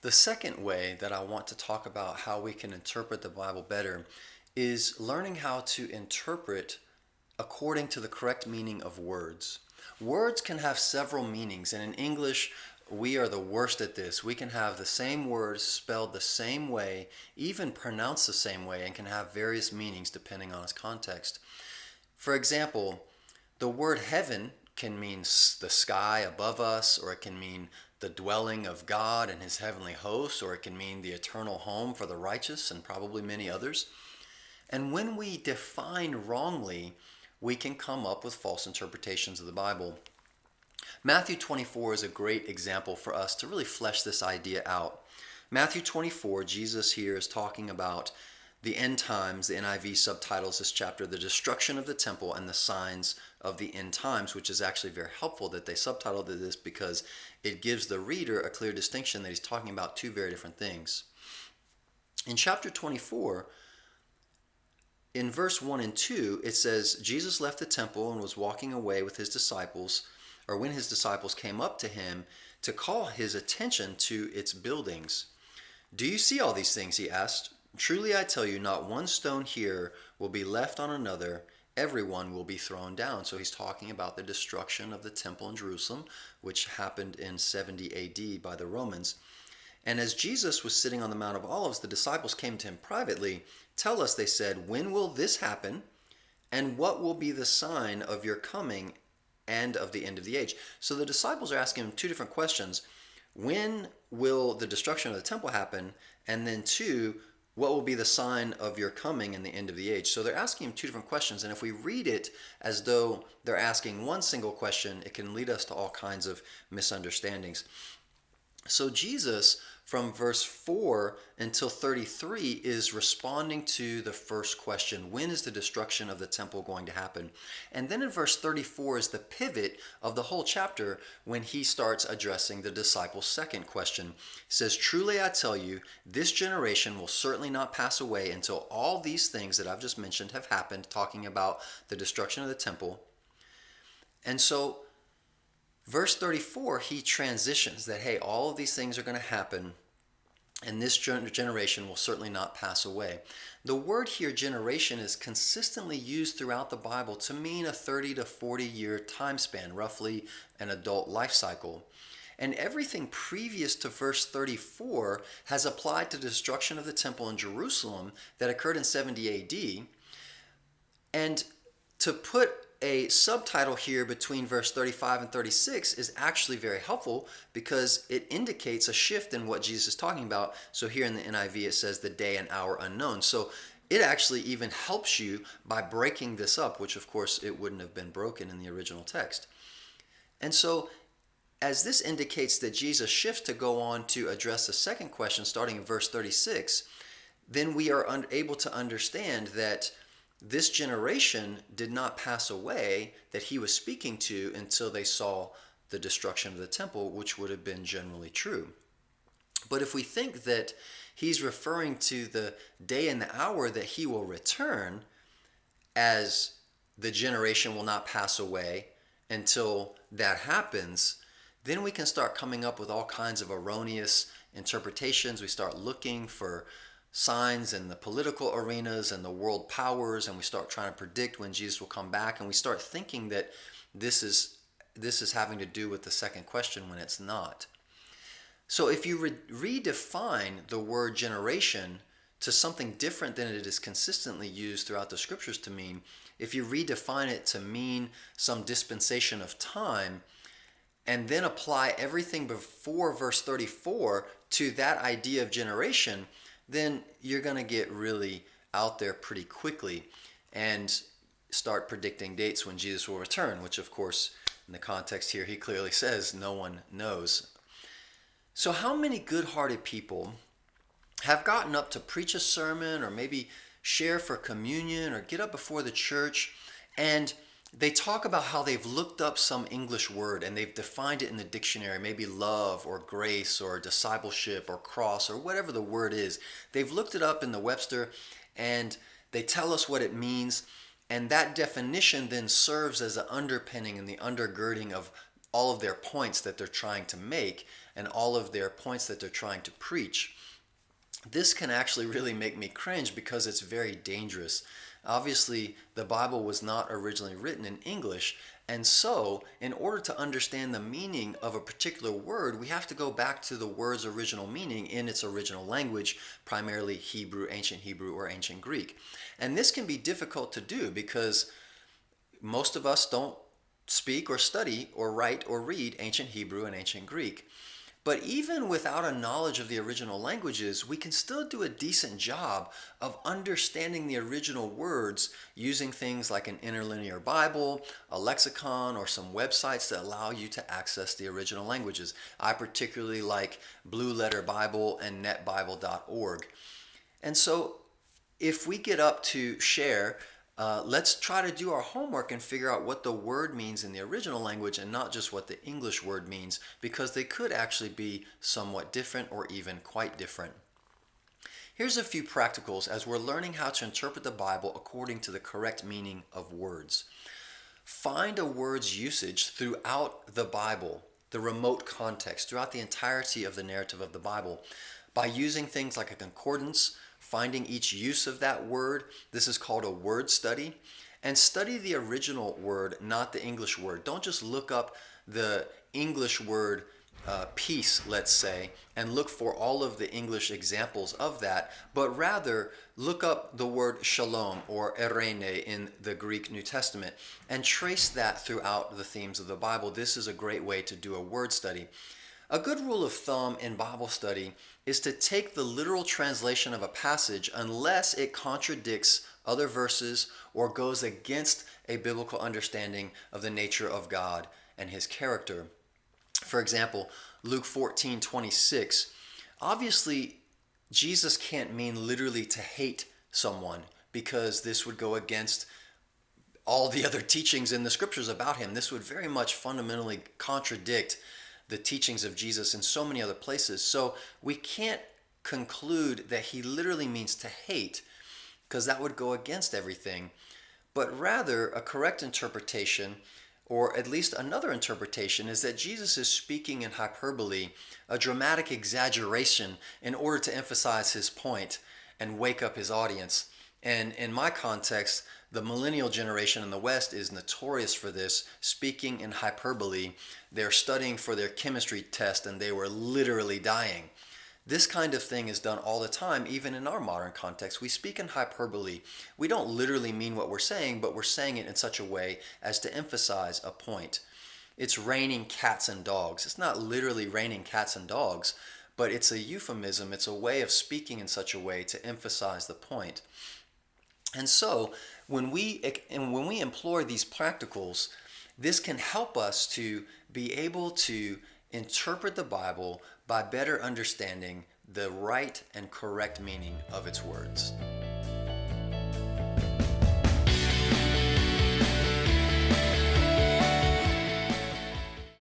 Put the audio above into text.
The second way that I want to talk about how we can interpret the Bible better is learning how to interpret according to the correct meaning of words. Words can have several meanings, and in English, we are the worst at this. We can have the same words spelled the same way, even pronounced the same way, and can have various meanings depending on its context. For example, the word heaven can mean the sky above us, or it can mean the dwelling of God and his heavenly hosts, or it can mean the eternal home for the righteous, and probably many others. And when we define wrongly, we can come up with false interpretations of the Bible. Matthew 24 is a great example for us to really flesh this idea out. Matthew 24, Jesus here is talking about the end times. The NIV subtitles this chapter, the destruction of the temple and the signs of the end times, which is actually very helpful that they subtitled this because it gives the reader a clear distinction that he's talking about two very different things. In chapter 24, in verse 1 and 2, it says, Jesus left the temple and was walking away with his disciples, or when his disciples came up to him to call his attention to its buildings. Do you see all these things? He asked. Truly I tell you, not one stone here will be left on another. Everyone will be thrown down. So he's talking about the destruction of the temple in Jerusalem, which happened in 70 AD by the Romans. And as Jesus was sitting on the Mount of Olives, the disciples came to him privately. Tell us, they said, when will this happen? And what will be the sign of your coming and of the end of the age? So the disciples are asking him two different questions. When will the destruction of the temple happen? And then two, what will be the sign of your coming and the end of the age? So they're asking him two different questions. And if we read it as though they're asking one single question, it can lead us to all kinds of misunderstandings. So Jesus, from verse 4 until 33, is responding to the first question. When is the destruction of the temple going to happen? And then in verse 34 is the pivot of the whole chapter when he starts addressing the disciples' second question. He says, truly I tell you, this generation will certainly not pass away until all these things that I've just mentioned have happened, talking about the destruction of the temple. And so verse 34, he transitions that, hey, all of these things are going to happen, and this generation will certainly not pass away. The word here, generation, is consistently used throughout the Bible to mean a 30 to 40 year time span, roughly an adult life cycle. And everything previous to verse 34 has applied to the destruction of the temple in Jerusalem that occurred in 70 AD. And to put a subtitle here between verse 35 and 36 is actually very helpful because it indicates a shift in what Jesus is talking about. So here in the NIV it says the day and hour unknown. So it actually even helps you by breaking this up, which of course it wouldn't have been broken in the original text. And so as this indicates that Jesus shifts to go on to address the second question starting in verse 36, then we are able to understand that this generation did not pass away that he was speaking to until they saw the destruction of the temple, which would have been generally true. But if we think that he's referring to the day and the hour that he will return, as the generation will not pass away until that happens, then we can start coming up with all kinds of erroneous interpretations. We start looking for signs in the political arenas and the world powers, and we start trying to predict when Jesus will come back, and we start thinking that this is having to do with the second question when it's not. So if you redefine the word generation to something different than it is consistently used throughout the scriptures to mean, if you redefine it to mean some dispensation of time, and then apply everything before verse 34 to that idea of generation, then you're going to get really out there pretty quickly and start predicting dates when Jesus will return, which of course in the context here he clearly says no one knows. So how many good-hearted people have gotten up to preach a sermon or maybe share for communion or get up before the church, and they talk about how they've looked up some English word and they've defined it in the dictionary, maybe love or grace or discipleship or cross or whatever the word is. They've looked it up in the Webster and they tell us what it means, and that definition then serves as an underpinning and the undergirding of all of their points that they're trying to make. and all of their points that they're trying to preach, this can actually really make me cringe because it's very dangerous. Obviously, the Bible was not originally written in English, and so in order to understand the meaning of a particular word, we have to go back to the word's original meaning in its original language, primarily Hebrew, or ancient Greek. And this can be difficult to do because most of us don't speak or study or write or read ancient Hebrew and ancient Greek. But even without a knowledge of the original languages, we can still do a decent job of understanding the original words using things like an interlinear Bible, a lexicon, or some websites that allow you to access the original languages. I particularly like Blue Letter Bible and netbible.org. And so if we get up to share, let's try to do our homework and figure out what the word means in the original language and not just what the English word means, because they could actually be somewhat different or even quite different. Here's a few practicals as we're learning how to interpret the Bible according to the correct meaning of words. Find a word's usage throughout the Bible, the remote context, throughout the entirety of the narrative of the Bible, by using things like a concordance, finding each use of that word. This is called a word study. And study the original word, not the English word. Don't just look up the English word peace, let's say, and look for all of the English examples of that, but rather look up the word shalom or eirene in the Greek New Testament and trace that throughout the themes of the Bible. This is a great way to do a word study. A good rule of thumb in Bible study is to take the literal translation of a passage unless it contradicts other verses or goes against a biblical understanding of the nature of God and his character. For example, Luke 14:26. Obviously, Jesus can't mean literally to hate someone because this would go against all the other teachings in the scriptures about him. This would very much fundamentally contradict the teachings of Jesus in so many other places. So we can't conclude that he literally means to hate, because that would go against everything. But rather, a correct interpretation, or at least another interpretation, is that Jesus is speaking in hyperbole, a dramatic exaggeration, in order to emphasize his point and wake up his audience. And in my context, the millennial generation in the West is notorious for this, speaking in hyperbole. They're studying for their chemistry test and they were literally dying. This kind of thing is done all the time, even in our modern context. We speak in hyperbole. We don't literally mean what we're saying, but we're saying it in such a way as to emphasize a point. It's raining cats and dogs. It's not literally raining cats and dogs, but it's a euphemism. It's a way of speaking in such a way to emphasize the point. And so when we employ these practicals, this can help us to be able to interpret the Bible by better understanding the right and correct meaning of its words.